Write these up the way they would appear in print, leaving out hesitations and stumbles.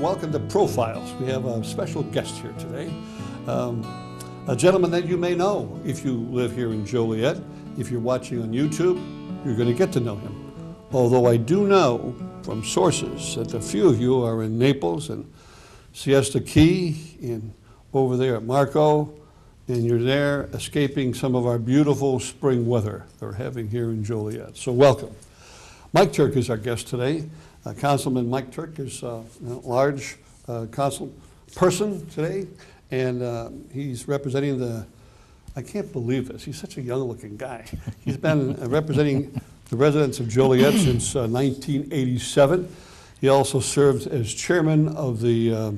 and welcome to Profiles. We have a special guest here today, a gentleman that you may know if you live here in Joliet. If you're watching on YouTube, you're going to get to know him. Although I do know from sources that a few of you are in Naples and Siesta Key and over there at Marco, and you're there escaping some of our beautiful spring weather they're having here in Joliet. So welcome. Mike Turk is our guest today. Councilman Mike Turk is a large council person today, and he's representing the, I can't believe this, he's such a young-looking guy. He's been representing the residents of Joliet since 1987. He also served as chairman of the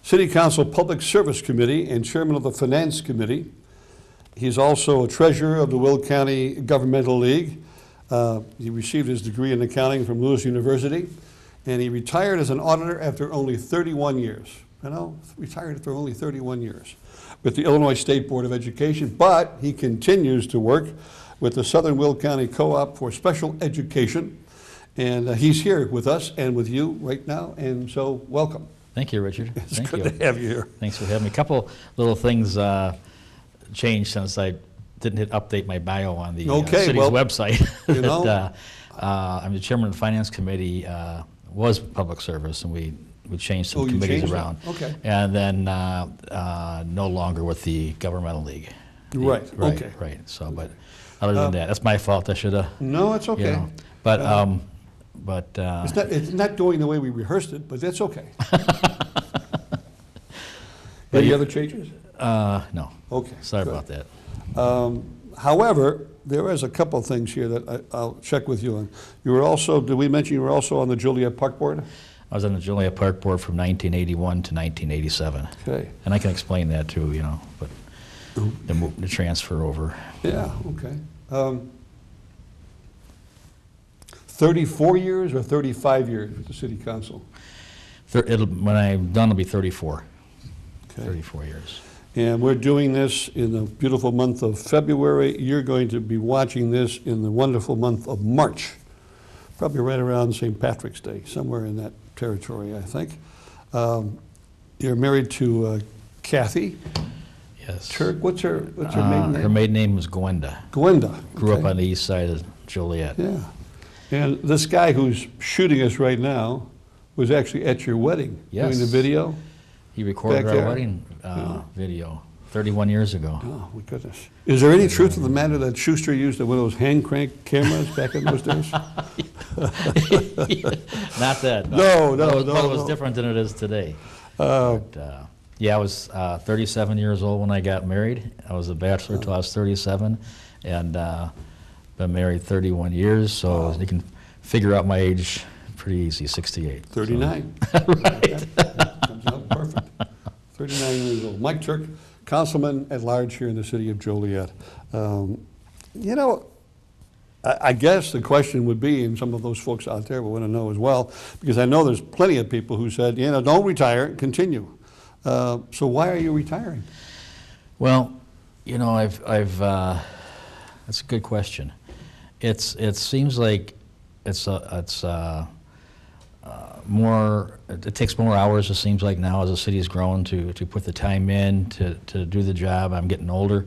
City Council Public Service Committee and chairman of the Finance Committee. He's also a treasurer of the Will County Governmental League. He received his degree in accounting from Lewis University, and he retired as an auditor after only 31 years. You know, retired after only 31 years with the Illinois State Board of Education, but he continues to work with the Southern Will County Co-op for Special Education, and he's here with us and with you right now, and so welcome. Thank you, Richard. It's good to have you here. Thanks for having me. A couple little things changed since I didn't hit update my bio on the city's website. You know, I'm the chairman of the Finance Committee, was public service, and we changed some committees around. Okay. And then no longer with the Governmental League. Right, okay. Right, so, but other than that, that's my fault. I should have. No, it's okay. You know, but it's not going the way we rehearsed it, but that's okay. But Any other changes? No. Okay. Sorry good. about that. However, there is a couple of things here that I'll check with you on. You were also, did we mention you were also on the Joliet Park Board? I was on the Joliet Park Board from 1981 to 1987. Okay. And I can explain that too, you know, but the transfer over. Yeah, okay. 34 years or 35 years with the City Council? When I'm done, it'll be 34. Okay. 34 years. And we're doing this in the beautiful month of February. You're going to be watching this in the wonderful month of March, probably right around St. Patrick's Day, somewhere in that territory, I think. You're married to Kathy. Yes. Turk, what's her maiden name? Her maiden name was Gwenda. Gwenda. Grew up on the east side of Joliet. Yeah. And this guy who's shooting us right now was actually at your wedding, yes, doing the video. He recorded our wedding video 31 years ago. Oh, my goodness. Is there any truth to the matter that Schuster used one of those hand crank cameras back in those days? Not that. No. But it was different than it is today. Yeah, I was 37 years old when I got married. I was a bachelor until I was 37, and been married 31 years, so you can figure out my age pretty easy, 68. 39. So. Right. Comes out perfect. 39 years old. Mike Turk, Councilman at large here in the city of Joliet. You know, I guess the question would be, and some of those folks out there will want to know as well, because I know there's plenty of people who said, you know, don't retire, continue. So why are you retiring? Well, you know, that's a good question. It seems like it takes more hours, it seems like now, as the city's grown, to put the time in to do the job. I'm getting older.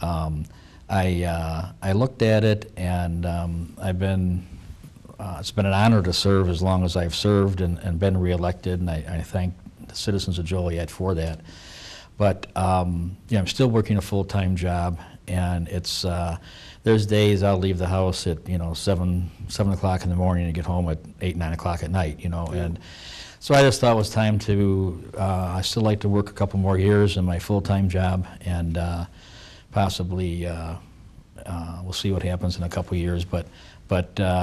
I looked at it, and it's been an honor to serve as long as I've served and been reelected, and I thank the citizens of Joliet for that. But yeah, I'm still working a full-time job, and there's days I'll leave the house at 7 o'clock in the morning and get home at 8, 9 o'clock at night, and so I just thought it was time to. I still like to work a couple more years in my full-time job, and possibly we'll see what happens in a couple years, but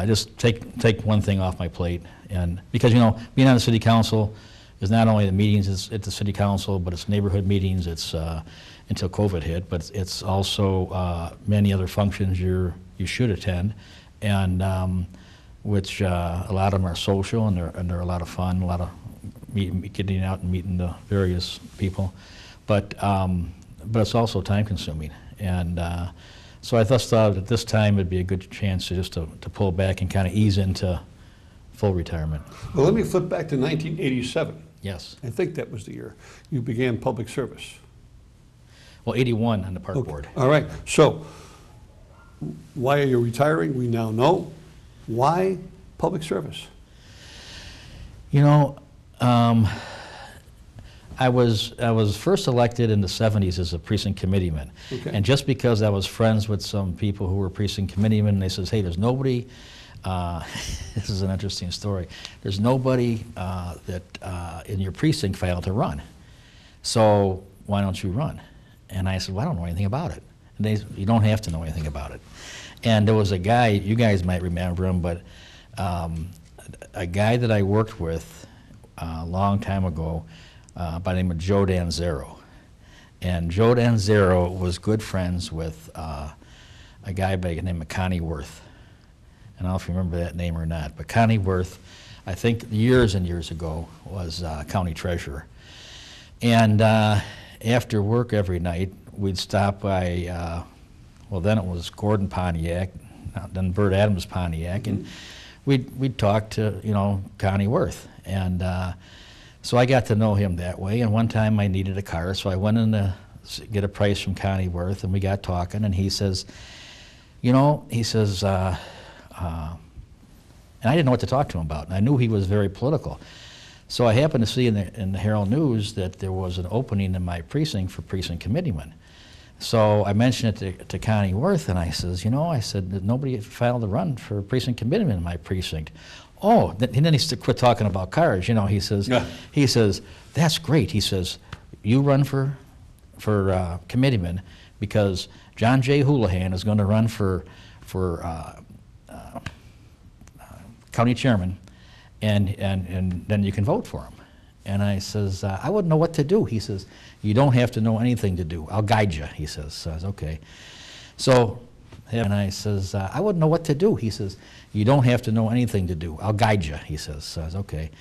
just take one thing off my plate, and because being on the city council is not only the meetings at the city council, but it's neighborhood meetings. It's until COVID hit, but it's also many other functions you should attend, and which a lot of them are social, and they're a lot of fun, a lot of getting out and meeting the various people, but it's also time consuming, and so I thought at this time it'd be a good chance to pull back and kind of ease into full retirement. Well, let me flip back to 1987. Yes. I think that was the year you began public service. Well, 81 on the park Okay. board. All right. So why are you retiring? We now know. Why public service? You know, I was first elected in the 70s as a precinct committeeman. Okay. And just because I was friends with some people who were precinct committeemen, they says, hey, there's nobody, this is an interesting story, there's nobody that in your precinct failed to run. So why don't you run? And I said, well, I don't know anything about it. And they said, you don't have to know anything about it. And there was a guy, you guys might remember him, but a guy that I worked with a long time ago by the name of Joe Danzero. And Joe Danzero was good friends with a guy by the name of Connie Worth. And I don't know if you remember that name or not, but Connie Worth, I think years and years ago, was county treasurer. And after work every night, we'd stop by, well, then it was Gordon Pontiac, then Bert Adams Pontiac, and we'd talk to, you know, Connie Worth. And so I got to know him that way, and one time I needed a car, so I went in to get a price from Connie Worth, and we got talking, and he says, you know, he says, and I didn't know what to talk to him about, and I knew he was very political. So I happened to see in the Herald News that there was an opening in my precinct for precinct committeeman. So I mentioned it to Connie Worth, and I says, you know, I said, that nobody filed a run for precinct committeeman in my precinct. Oh, and then he quit talking about cars, you know, he says, that's great. He says, you run for committeeman because John J. Houlihan is going to run for county chairman, and then you can vote for him. And I says, I wouldn't know what to do. He says, you don't have to know anything to do. I'll guide you, he says. So I says, okay. So, and I says, I wouldn't know what to do. He says, you don't have to know anything to do. I'll guide you, he says. So I says, okay.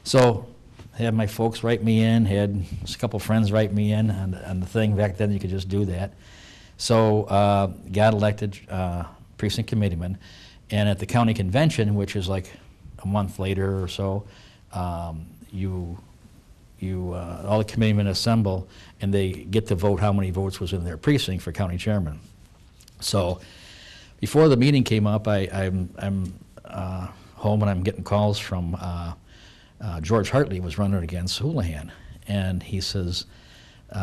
So had my folks write me in, had a couple friends write me in on the thing. Back then you could just do that. So got elected precinct committeeman. And at the county convention, which is like a month later or so, all the committeemen assemble and they get to vote how many votes was in their precinct for county chairman. So before the meeting came up, I'm home and I'm getting calls from George Hartley was running against Houlihan. And he says,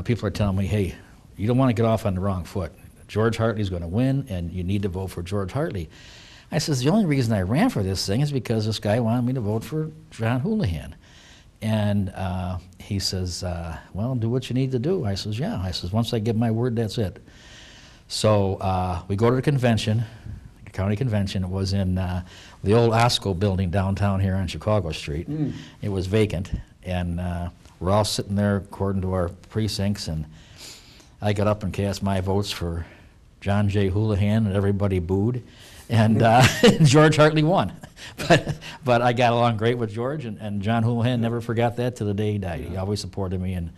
people are telling me, hey, you don't want to get off on the wrong foot. George Hartley's going to win and you need to vote for George Hartley. I says, the only reason I ran for this thing is because this guy wanted me to vote for John Houlihan. And he says, well, do what you need to do. I says, yeah. I says, once I give my word, that's it. So we go to the convention, the county convention. It was in the old OSCO building downtown here on Chicago Street. It was vacant. And we're all sitting there according to our precincts. And I got up and cast my votes for John J. Houlihan, and everybody booed. And George Hartley won. But I got along great with George, and John Houlihan never forgot that to the day he died. He always supported me in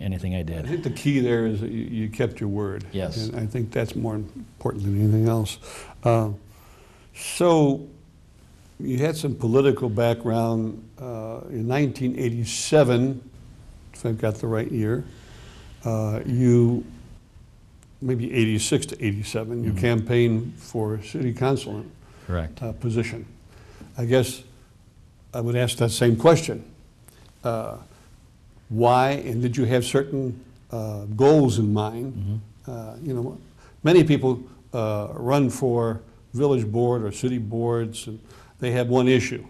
anything I did. I think the key there is that you kept your word. Yes. And I think that's more important than anything else. So you had some political background in 1987, if I've got the right year. You maybe 86 to 87, you campaigned for city councilman Correct. Position. I guess I would ask that same question. Why, and did you have certain goals in mind? You know, many people run for village board or city boards, and they have one issue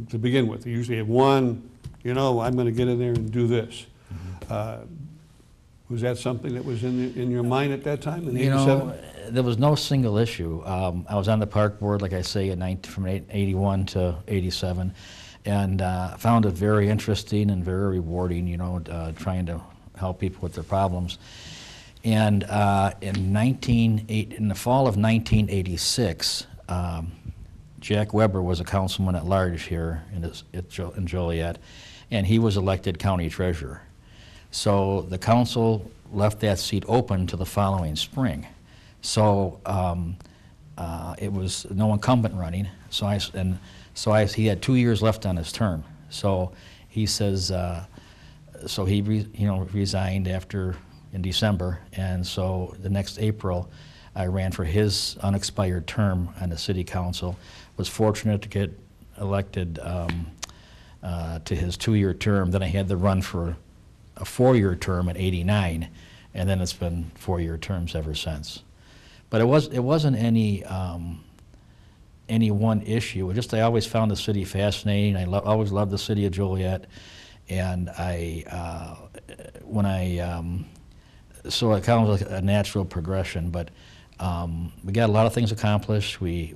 to begin with. They usually have one, you know, I'm going to get in there and do this. Was that something that was in your mind at that time, in 87? You know, there was no single issue. I was on the park board, like I say, from 81 to 87, and found it very interesting and very rewarding, you know, trying to help people with their problems. And in the fall of 1986, Jack Weber was a councilman at large here in Joliet, and he was elected county treasurer. So the council left that seat open to the following spring. So it was no incumbent running. So So he had 2 years left on his term. So he says, so he resigned in December, and so the next April, I ran for his unexpired term on the city council. Was fortunate to get elected to his 2-year term. Then I had to run for a 4-year term at 89, and then it's been 4-year terms ever since. But it wasn't any one issue. Just I always found the city fascinating. I always loved the city of Joliet, and so it kind of was like a natural progression. But we got a lot of things accomplished. We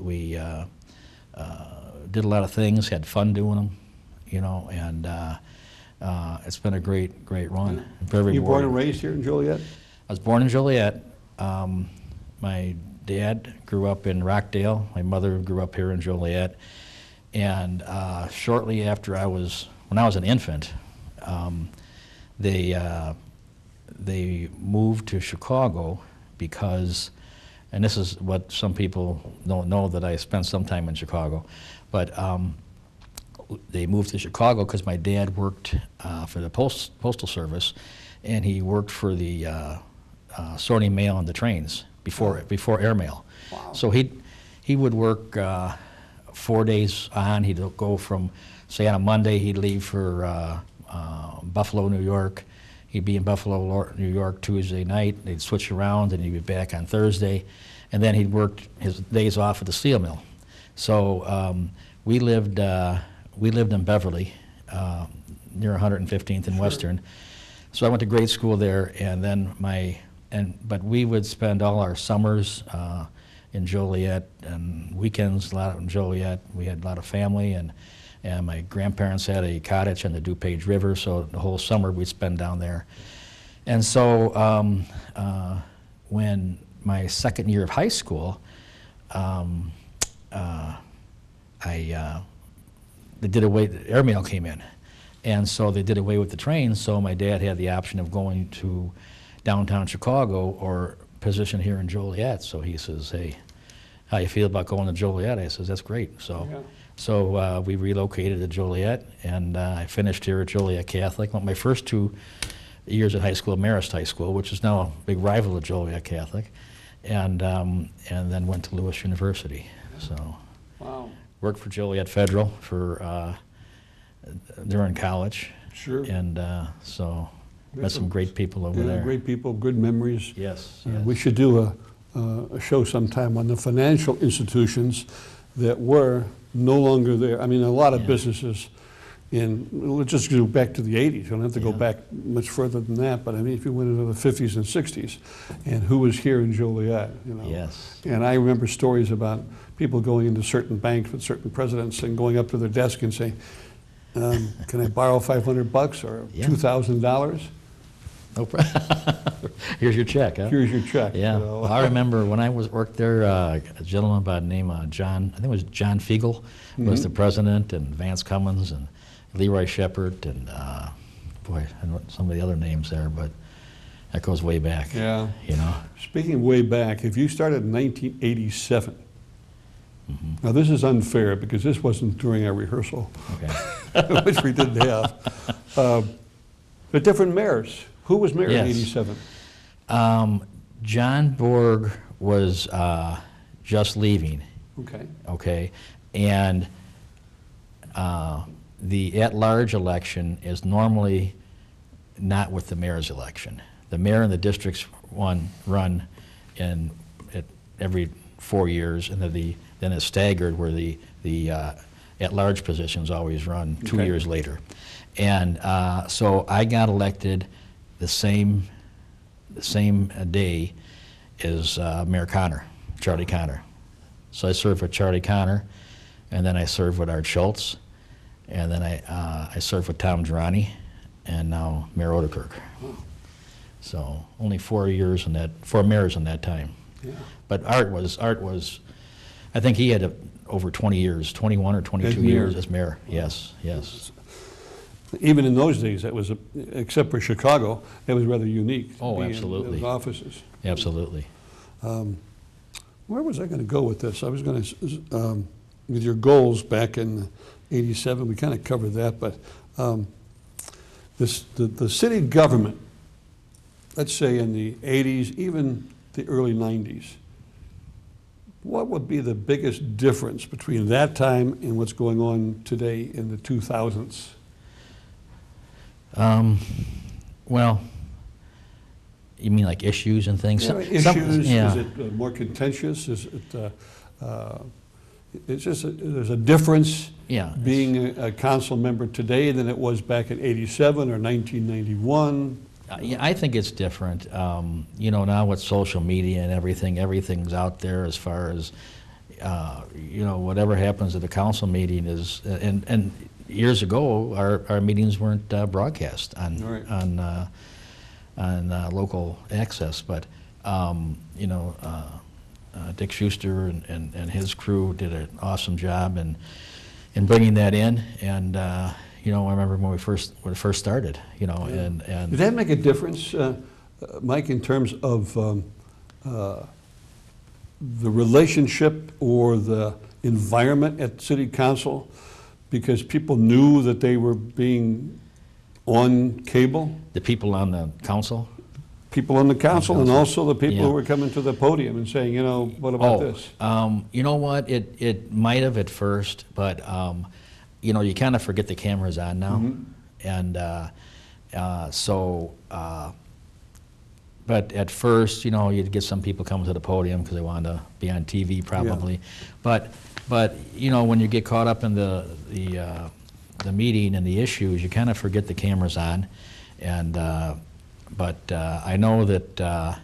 did a lot of things, had fun doing them, and it's been a great run. Very You born and rewarding. raised here in Joliet? I was born in Joliet. My dad grew up in Rockdale. My mother grew up here in Joliet. And shortly after when I was an infant, they moved to Chicago because, and this is what some people don't know, that I spent some time in Chicago, but they moved to Chicago because my dad worked for the Postal Service, and he worked for the sorting mail on the trains before airmail. Wow. So he would work 4 days on. He'd go from, say on a Monday, he'd leave for Buffalo, New York. He'd be in Buffalo, New York Tuesday night. They'd switch around, and he'd be back on Thursday. And then he'd work his days off at the steel mill. So we lived in Beverly, near 115th and Western. So I went to grade school there, and then but we would spend all our summers in Joliet and weekends a lot in Joliet. We had a lot of family, and my grandparents had a cottage on the DuPage River, so the whole summer we'd spend down there. And so when my second year of high school, they did away, airmail came in. And so they did away with the trains, so my dad had the option of going to downtown Chicago or position here in Joliet. So he says, hey, how you feel about going to Joliet? I says, that's great. So. Yeah. So we relocated to Joliet, and I finished here at Joliet Catholic. My first 2 years at high school, Marist High School, which is now a big rival of Joliet Catholic, and then went to Lewis University. So Wow. worked for Joliet Federal during college. Sure. And so met some great people over there. Great people, good memories. Yes. We should do a show sometime on the financial institutions that were no longer there. I mean, a lot of businesses let's just go back to the 80s. You don't have to go back much further than that, but I mean, if you went into the 50s and 60s, and who was here in Joliet, Yes. And I remember stories about people going into certain banks with certain presidents and going up to their desk and saying, can I borrow $500 or $2,000? No problem. Here's your check, huh? Here's your check. Yeah, I remember when I worked there, a gentleman by the name of John, I think it was John Fiegel, was the president, and Vance Cummins, and Leroy Shepard, and boy, I don't know some of the other names there, but that goes way back. Yeah. You Speaking of way back, if you started in 1987, now this is unfair because this wasn't during our rehearsal, Okay. which we didn't have, but different mayors. Who was mayor in Yes. 87? John Borg was just leaving. Okay. Okay, and the at-large election is normally not with the mayor's election. The mayor and the districts run every 4 years, and then it's staggered where the at-large positions always run 2 Okay. years later. And so I got elected the same day as Mayor Connor, Charlie Connor. So I served with Charlie Connor, and then I served with Art Schultz, and then I served with Tom Girani, and now Mayor Odekirk. So only 4 mayors in that time. Yeah. But Art was, I think he had over 20 years, 21 or 22 As mayor. years as mayor. Yes, yes. Even in those days, that was, except for Chicago, it was rather unique. to Oh, be in absolutely. those offices. Absolutely. Where was I going to go with this? I was going to, with your goals back in '87. We kind of covered that, but the city government, let's say in the '80s, even the early '90s, what would be the biggest difference between that time and what's going on today in the 2000s? Well, you mean like issues and things? Yeah, issues, is it more contentious? Is it, it's just, there's a difference being a council member today than it was back in '87 or 1991? Yeah, I think it's different. You know, now with social media and everything, everything's out there as far as, you know, whatever happens at the council meeting is, and years ago, our meetings weren't broadcast on local access, but, you know, Dick Schuster and his crew did an awesome job in bringing that in, and you know, I remember when it first started, you know, and did that make a difference, Mike, in terms of the relationship or the environment at City Council, because people knew that they were being on cable? The people on the council? People on the council, and also the people who were coming to the podium and saying, you know, what about this? You know what, it might have at first, but you know, you kind of forget the camera's on now. And but at first, you know, you'd get some people coming to the podium because they wanted to be on TV probably. But you know, when you get caught up in the meeting and the issues, you kind of forget the camera's on. And but I know that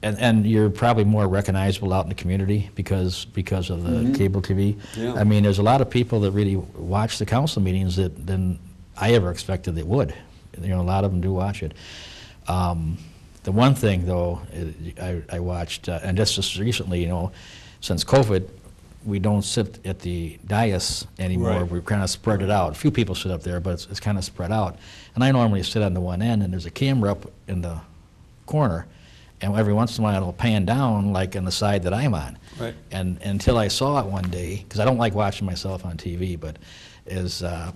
and you're probably more recognizable out in the community because of the cable TV. Yeah. I mean, there's a lot of people that really watch the council meetings than I ever expected they would. You know, a lot of them do watch it. The one thing, though, I watched, and just recently, you know, since COVID, we don't sit at the dais anymore. Right. We're kind of spread it out. A few people sit up there, but it's kind of spread out. And I normally sit on the one end, and there's a camera up in the corner, and every once in a while it'll pan down like on the side that I'm on. Right. And until I saw it one day, because I don't like watching myself on TV, but as I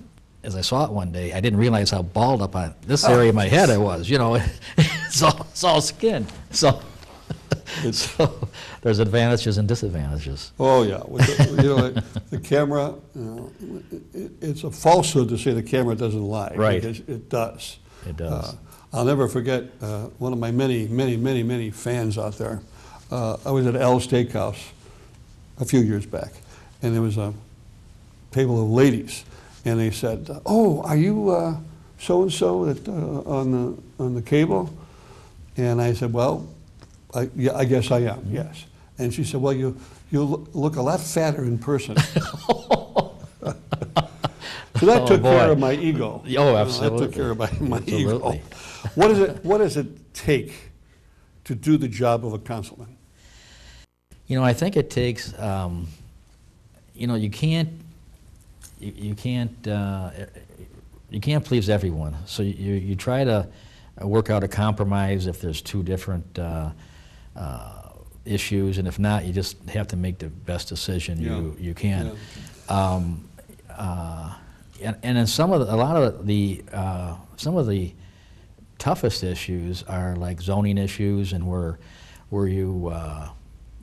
saw it one day, I didn't realize how bald up on this area of my head I was. You know, it's all skin. So there's advantages and disadvantages. Oh yeah, with you know, the camera. You know, it's a falsehood to say the camera doesn't lie. Right. Because it does. It does. I'll never forget one of my many fans out there. I was at Al's Steakhouse a few years back, and there was a table of ladies, and they said, "Oh, are you so and so that on the cable?" And I said, "Well, yeah, I guess I am. Yes." And she said, "Well, you look a lot fatter in person." So that took care of my ego. Oh, absolutely. That took care of my Absolutely. ego. What does it take to do the job of a councilman? You know, I think it takes. You know, you can't please everyone. So you try to work out a compromise if there's two different issues, and if not, you just have to make the best decision you can. Yeah. And in some of the toughest issues are like zoning issues, and where you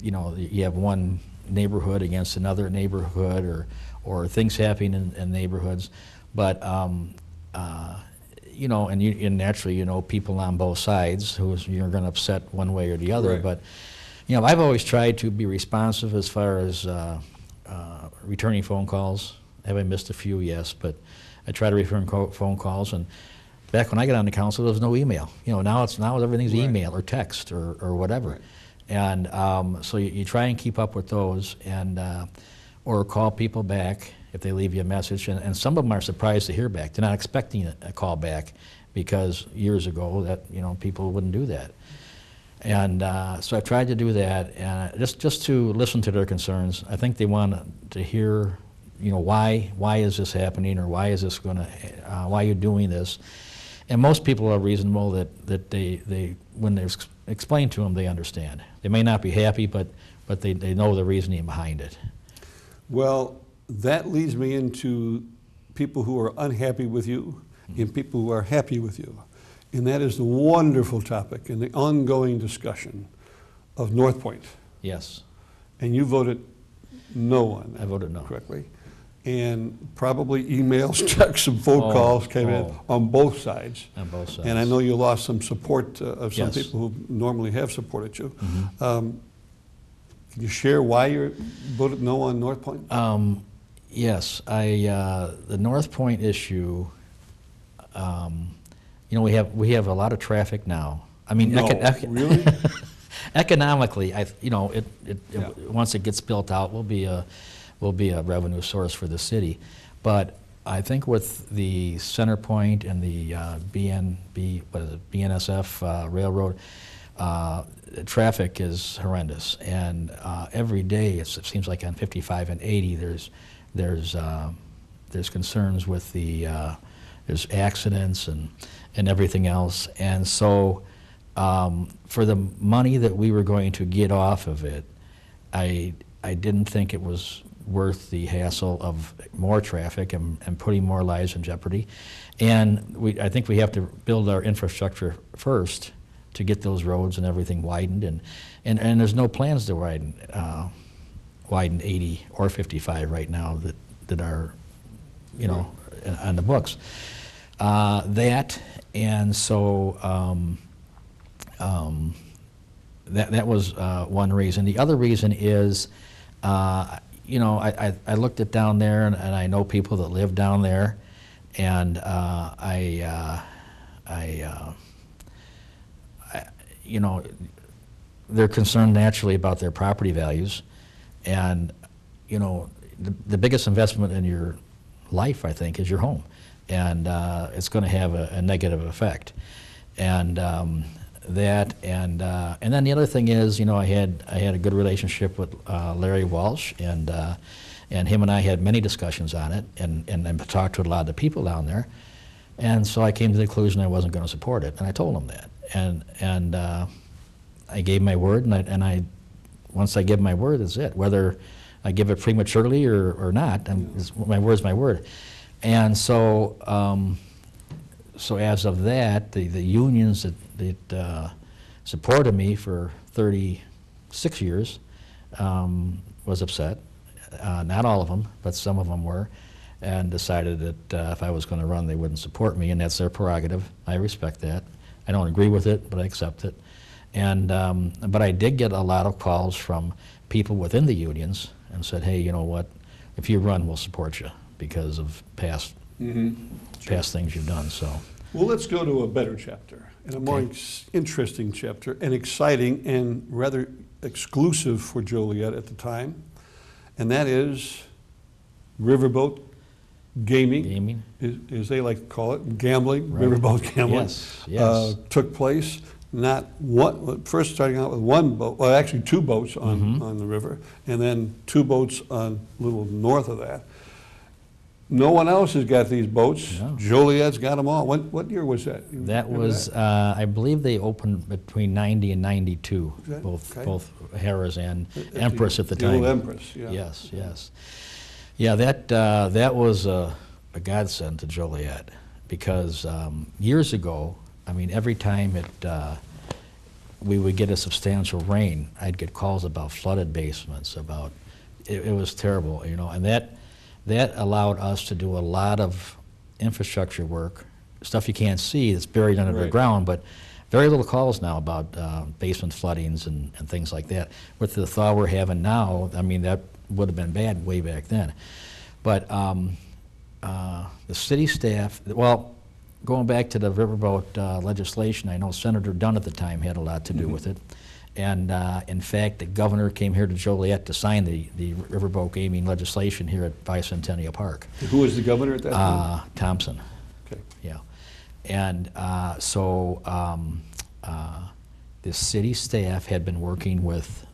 you know, you have one neighborhood against another neighborhood, or things happening in neighborhoods, but you know, and naturally, you know, people on both sides who you're going to upset one way or the other. Right. But you know, I've always tried to be responsive as far as returning phone calls. Have I missed a few? Yes, but I try to return phone calls. And back when I got on the council, there was no email. You know, now everything's Right. email or text or whatever. Right. And so you try and keep up with those, and or call people back if they leave you a message. And some of them are surprised to hear back. They're not expecting a call back, because years ago that, you know, people wouldn't do that. And so I've tried to do that, and just to listen to their concerns. I think they want to hear, you know, why is this happening, or why is this going to, why are you doing this? And most people are reasonable that they when they're explained to them, they understand. They may not be happy, but but they know the reasoning behind it. Well, that leads me into people who are unhappy with you and people who are happy with you. And that is the wonderful topic and the ongoing discussion of North Point. Yes, And you voted no on that. I voted no. Correctly. And probably emails, texts, and phone calls came in on both sides. On both sides. And I know you lost some support of some Yes. people who normally have supported you. Can you share why you voted no on North Point? Yes, the North Point issue, you know, we have a lot of traffic now. I mean, No, really? economically, you know, Yeah. once it gets built out, will be a revenue source for the city. But I think with the Center Point and the BNSF railroad, traffic is horrendous, and every day it seems like on 55 and 80 there's concerns with there's accidents and everything else, and so for the money that we were going to get off of it, I didn't think it was worth the hassle of more traffic and putting more lives in jeopardy, and I think we have to build our infrastructure first to get those roads and everything widened, and there's no plans to widen 80 or 55 right now that are, you know, on the books. That, and so that was one reason. The other reason is, you know, I looked at down there, and I know people that live down there, and you know, they're concerned naturally about their property values, and you know, the biggest investment in your life, I think, is your home, and it's going to have a negative effect, and that, and then the other thing is, you know, I had a good relationship with Larry Walsh, and him and I had many discussions on it, and talked to a lot of the people down there, and so I came to the conclusion I wasn't going to support it, and I told him that. And I gave my word, and I once I give my word, that's it. Whether I give it prematurely or not, my word's my word. And so, so as of that, the unions that supported me for 36 years was upset. Not all of them, but some of them were, and decided that if I was going to run, they wouldn't support me, and that's their prerogative. I respect that. I don't agree with it, but I accept it. And but I did get a lot of calls from people within the unions and said, hey, you know what, if you run, we'll support you because of past things you've done. So, well, let's go to a better chapter, and a more interesting chapter, and exciting and rather exclusive for Joliet at the time, and that is riverboat gaming, as they like to call it, gambling, right. Riverboat gambling. Yes. Took place. Not one. First, starting out with one boat. Well, actually, two boats on the river, and then two boats on a little north of that. No one else has got these boats. No. Joliet's got them all. What year was that? That was, I believe they opened between 90 and 92, both Harrah's and Empress at the time. The old Empress, yeah. Yes. Yeah, that was a godsend to Joliet, because years ago, I mean, every time we would get a substantial rain, I'd get calls about flooded basements, about, it was terrible, you know, and that allowed us to do a lot of infrastructure work, stuff you can't see that's buried under the ground, but very little calls now about basement floodings and things like that. With the thaw we're having now, I mean, that would have been bad way back then. But the city staff, well, going back to the riverboat legislation, I know Senator Dunn at the time had a lot to do with it. And in fact, the governor came here to Joliet to sign the riverboat gaming legislation here at Bicentennial Park. Who was the governor at that time? Thompson. Okay. Yeah. And so the city staff had been working with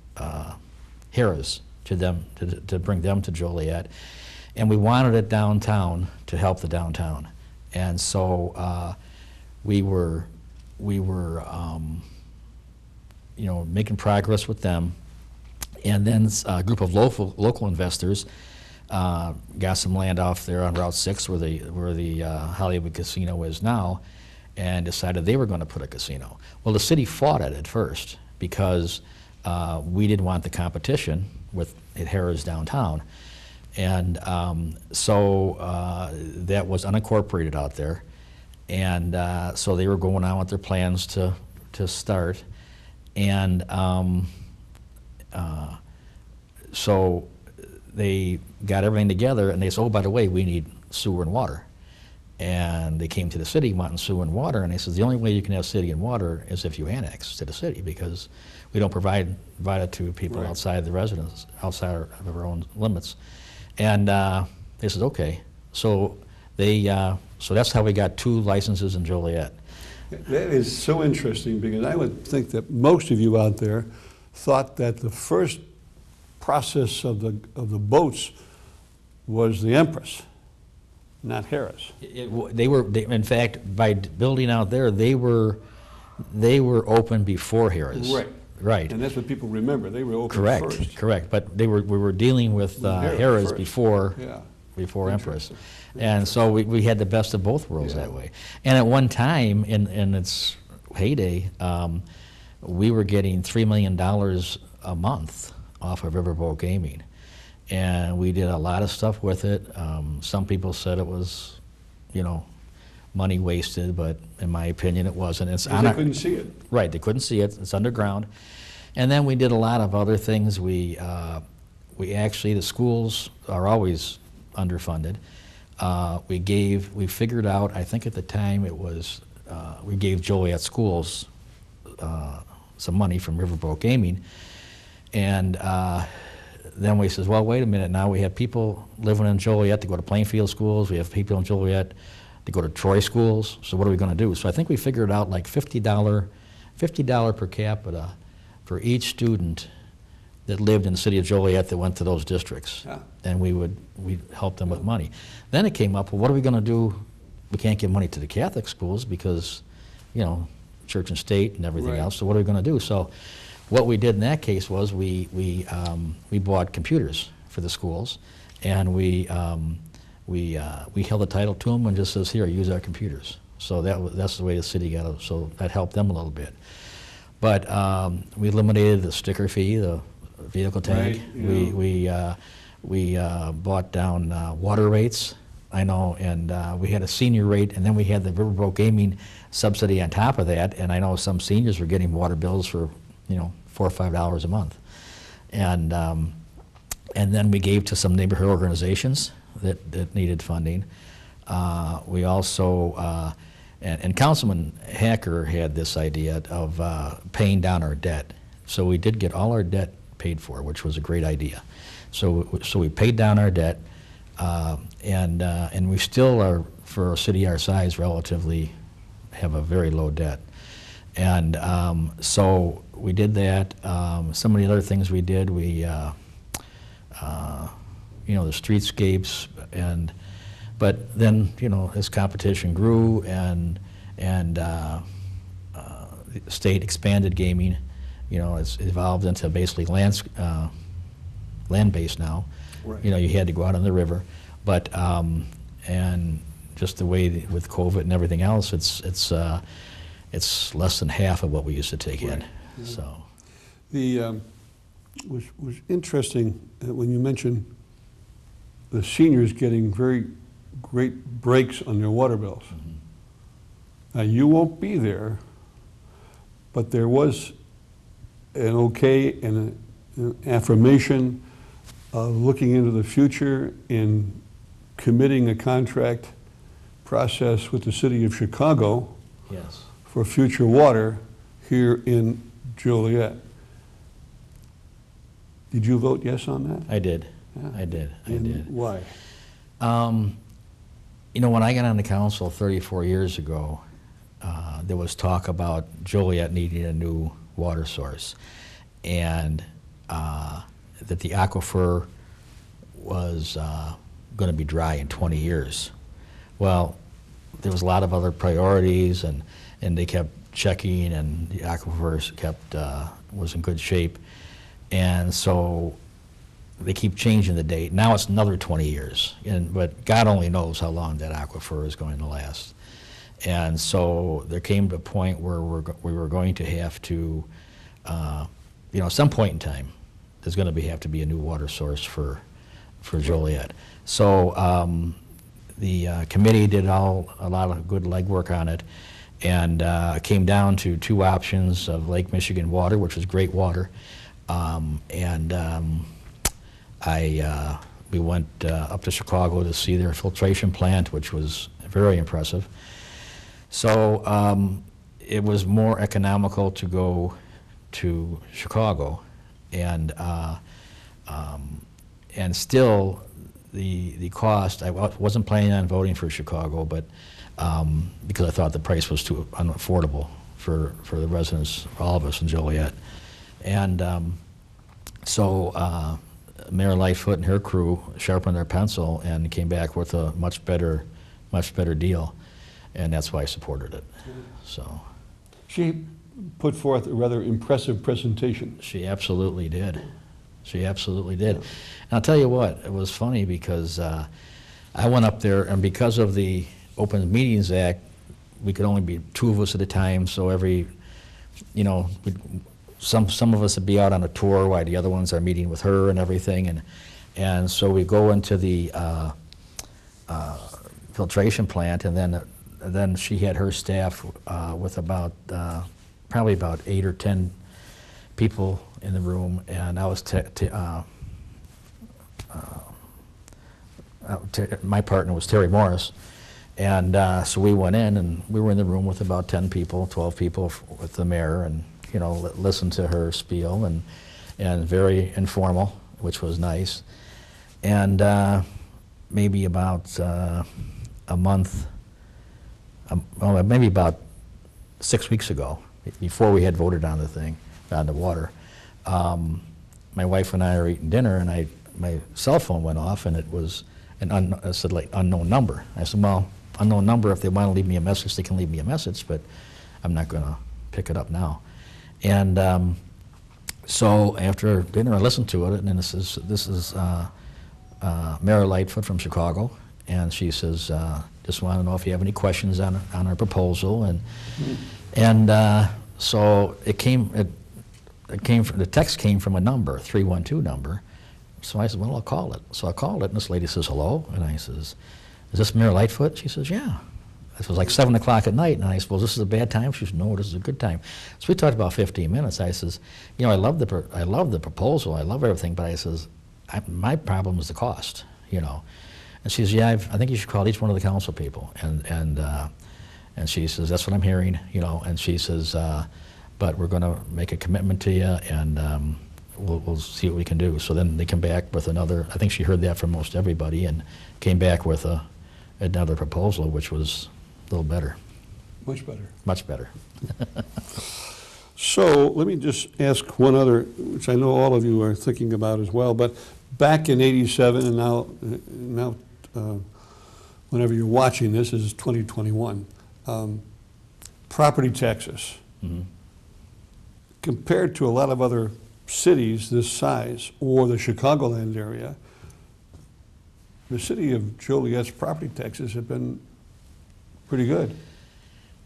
Harrah's to bring them to Joliet, and we wanted it downtown to help the downtown. And so we were you know, making progress with them, And then a group of local investors got some land off there on Route 6 where the Hollywood Casino is now, and decided they were going to put a casino. Well, the city fought it at first because we didn't want the competition with Harrah's downtown. And so that was unincorporated out there. And so they were going on with their plans to start. And so they got everything together, and they said, oh, by the way, we need sewer and water. And they came to the city wanting sewer and water, and they said, the only way you can have city and water is if you annex to the city, because we don't provide it to people Right. outside the residence, outside of our own limits. And they said, okay. So so that's how we got 2 licenses in Joliet. That is so interesting, because I would think that most of you out there thought that the first process of the boats was the Empress, not Harrah's. In fact, by building out there, they were open before Harrah's. Right. Right. And that's what people remember. They were open Correct. first. Correct. But we were dealing with Harrah's first. before Yeah. before Empress. Interesting. And so we had the best of both worlds Yeah. that way. And at one time, in its heyday, we were getting $3 million a month off of Riverboat Gaming. And we did a lot of stuff with it. Some people said it was, money wasted, but in my opinion, it wasn't. It's Because they couldn't see it. Right, they couldn't see it. It's underground. And then we did a lot of other things. We actually, the schools are always underfunded. We figured out, I think at the time it was, we gave Joliet schools some money from Riverboat Gaming. And then we says, well, wait a minute, now we have people living in Joliet to go to Plainfield schools. We have people in Joliet to go to Troy schools. So what are we going to do? So I think we figured out like $50 per capita for each student that lived in the city of Joliet that went to those districts. Yeah. And we'd help them with money. Then it came up, well, what are we going to do? We can't give money to the Catholic schools because, church and state and everything Right. else. So what are we going to do? So what we did in that case was we bought computers for the schools, and we held the title to them and just says, here, use our computers. So that's the way the city got it. So that helped them a little bit. But we eliminated the sticker fee, the vehicle tag. Right, yeah. We bought down water rates, I know, and we had a senior rate, and then we had the Riverboat Gaming subsidy on top of that, and I know some seniors were getting water bills for, $4 or $5 a month. And then we gave to some neighborhood organizations that needed funding. We also, and Councilman Hacker had this idea of paying down our debt. So we did get all our debt paid for, which was a great idea. So we paid down our debt, and we still are, for a city our size, relatively have a very low debt. And so we did that. Some of the other things we did, the streetscapes, but then, as competition grew and the state expanded gaming, it's evolved into basically land-based now. Right. You had to go out on the river, but and just the way with COVID and everything else, it's less than half of what we used to take in. Right. Yeah. So The was interesting when you mentioned the seniors getting very great breaks on their water bills. Mm-hmm. Now, you won't be there, but there was an okay and an affirmation of looking into the future in committing a contract process with the city of Chicago yes. for future water here in Joliet. Did you vote yes on that? I did. Yeah. I did. And why? When I got on the council 34 years ago, there was talk about Joliet needing a new water source, and that the aquifer was going to be dry in 20 years. Well, there was a lot of other priorities, and they kept checking, and the aquifer was in good shape. And so they keep changing the date. Now it's another 20 years, but God only knows how long that aquifer is going to last. And so there came to a point where we were going to have to, at some point in time, there's going to have to be a new water source for Joliet. So the committee did a lot of good legwork on it, and came down to two options of Lake Michigan water, which was great water, we went up to Chicago to see their filtration plant, which was very impressive. So it was more economical to go to Chicago, and still the cost. I wasn't planning on voting for Chicago, but because I thought the price was too unaffordable for the residents, for all of us in Joliet, and so Mayor Lightfoot and her crew sharpened their pencil and came back with a much better deal, and that's why I supported it. So She put forth a rather impressive presentation. she absolutely did. She absolutely did. And I'll tell you what, it was funny because I went up there, and because of the Open Meetings Act, we could only be two of us at a time, so some of us would be out on a tour while the other ones are meeting with her and everything, and so we go into the filtration plant, and then she had her staff with probably about 8 or 10 people in the room, and I was my partner was Terry Morris, and so we went in, and we were in the room with about 10 people, 12 people with the mayor, and listened to her spiel, and very informal, which was nice. And maybe about a month, maybe about 6 weeks ago, before we had voted on the thing, on the water, my wife and I were eating dinner, and my cell phone went off, and it was it said like unknown number. I said, well, unknown number, if they want to leave me a message, they can leave me a message, but I'm not going to pick it up now. And so after dinner, I listened to it, and this is Mayor Lightfoot from Chicago, and she says, just want to know if you have any questions on our proposal, and so it came from, the text came from a number, 312 number. So I said, well, I'll call it. So I called it, and this lady says, hello, and I says, is this Mayor Lightfoot? She says, yeah. It was like 7 o'clock at night, and I said, well, this is a bad time? She said, no, this is a good time. So we talked about 15 minutes. I says, I love the proposal, I love everything, but I says, my problem is the cost, And she says, yeah, I think you should call each one of the council people. And she says, that's what I'm hearing, and she says, but we're going to make a commitment to you, and we'll see what we can do. So then they come back with another, I think she heard that from most everybody, and came back with another proposal, which was a little better. Much better. Much better. So let me just ask one other, which I know all of you are thinking about as well, but back in '87, and now whenever you're watching this is 2021, property taxes. Mm-hmm. Compared to a lot of other cities this size, or the Chicagoland area, the city of Joliet's property taxes have been pretty good.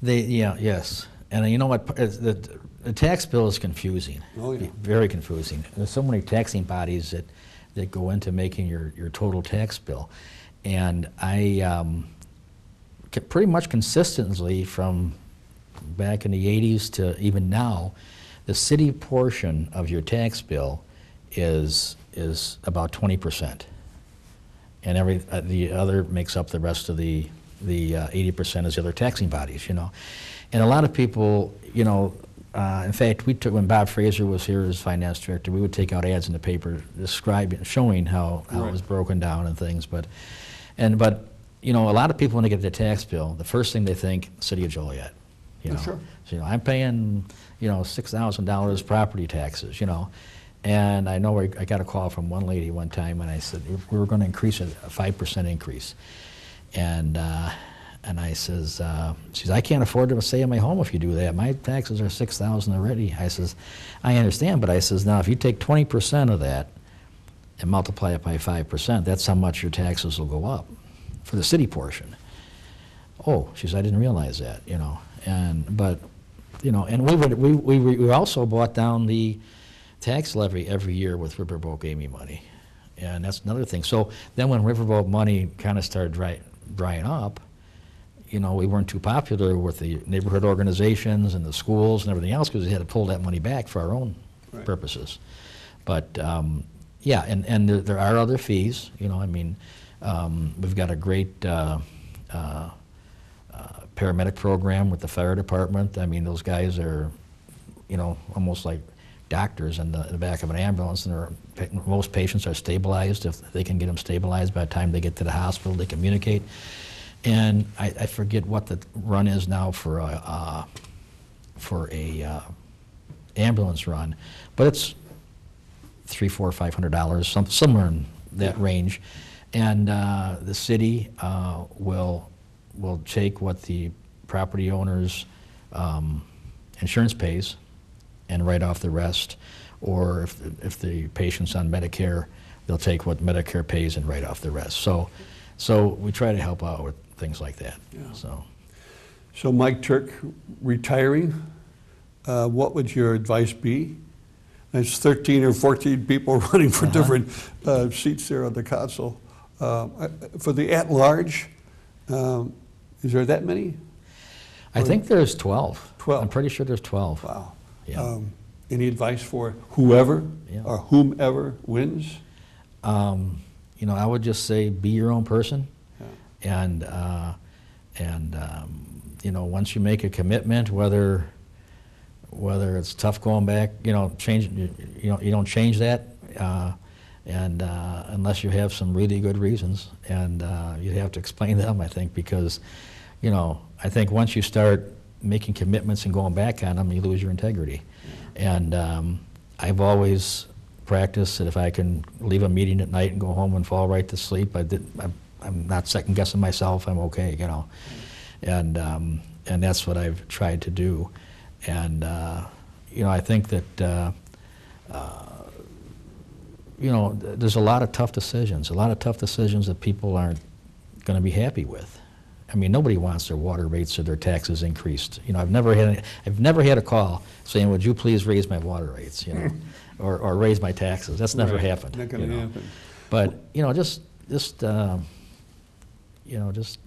Yes. And you know what, the tax bill is confusing. Oh, yeah. Very confusing. There's so many taxing bodies that go into making your total tax bill. And I pretty much consistently from back in the 80s to even now, the city portion of your tax bill is about 20%. And the other makes up the rest of the 80% is the other taxing bodies, And a lot of people, in fact, when Bob Fraser was here as finance director, we would take out ads in the paper showing how Right. it was broken down and things. But a lot of people, when they get their tax bill, the first thing they think, City of Joliet. Sure. So, I'm paying, $6,000 property taxes, And I know I got a call from one lady one time, and I said we were going to increase it, a 5% increase. And And I says, she says, I can't afford to stay in my home if you do that. My taxes are $6,000 already. I says, I understand, but I says, now if you take 20% of that and multiply it by 5%, that's how much your taxes will go up for the city portion. Oh, she says, I didn't realize that, you know. But, you know, and we also brought down the tax levy every year with Riverboat gaming money. And that's another thing. So then when Riverboat money kind of started drying up, you know, we weren't too popular with the neighborhood organizations and the schools and everything else because we had to pull that money back for our own purposes. But yeah, and there are other fees. You know, I mean, we've got a great paramedic program with the fire department. I mean, those guys are, you know, almost like doctors in the back of an ambulance, and most patients are stabilized. If they can get them stabilized by the time they get to the hospital, they communicate. And I forget what the run is now for a ambulance run, but it's $300, $400, $500, somewhere in that range. And the city will take what the property owner's insurance pays and write off the rest, or if the patient's on Medicare, they'll take what Medicare pays and write off the rest. So we try to help out with things like that. Yeah. So Mike Turk, retiring, what would your advice be? There's 13 or 14 people running for different seats there on the council. For the at-large, is there that many? I think there's 12. 12. I'm pretty sure there's 12. Wow. Yeah. Any advice for whoever or whomever wins? You know, I would just say be your own person, and you know, once you make a commitment, whether it's tough going back, you know, you don't change that, and unless you have some really good reasons, and you have to explain them, I think, because, you know, I think once you start making commitments and going back on them, you lose your integrity. And I've always practiced that if I can leave a meeting at night and go home and fall right to sleep, I'm not second guessing myself. I'm okay, you know. And that's what I've tried to do. And you know, I think that you know, there's a lot of tough decisions that people aren't going to be happy with. I mean, nobody wants their water rates or their taxes increased. You know, I've never had a call saying, "Would you please raise my water rates?" You know, or raise my taxes. That's never happened. Not going to happen. But you know, just you know, just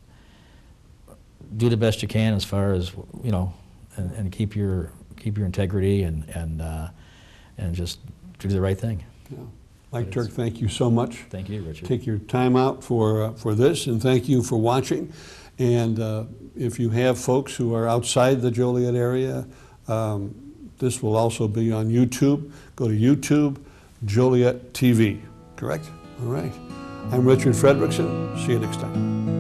do the best you can as far as, you know, and keep your integrity and just do the right thing. Yeah. Mike Turk, thank you so much. Thank you, Richard. Take your time out for this, and thank you for watching. And if you have folks who are outside the Joliet area, this will also be on YouTube. Go to YouTube, Joliet TV, correct? All right. I'm Richard Fredrickson. See you next time.